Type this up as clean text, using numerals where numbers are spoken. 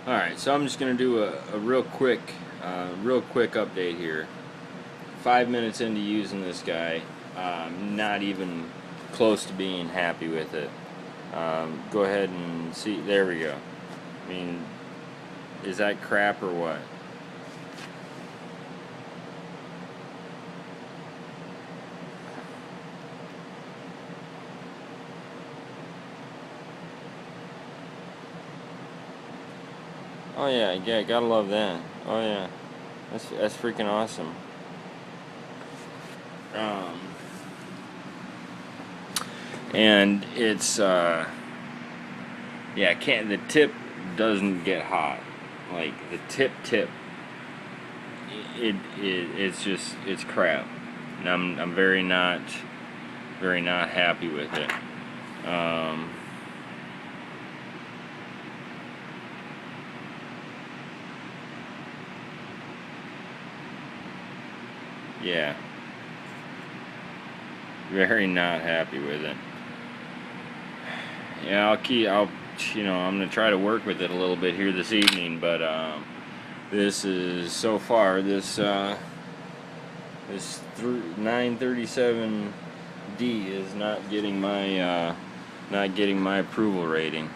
Alright, so I'm just going to do a real quick update here. 5 minutes into using this guy, not even close to being happy with it. Go ahead and see, there we go. I mean, is that crap or what? Oh yeah, gotta love that. Oh yeah, that's freaking awesome. And it's yeah, the tip doesn't get hot, like the tip. It's crap, and I'm very not happy with it. Yeah, very not happy with it. Yeah, I'm gonna try to work with it a little bit here this evening, but this is so far this 937D is not getting my approval rating.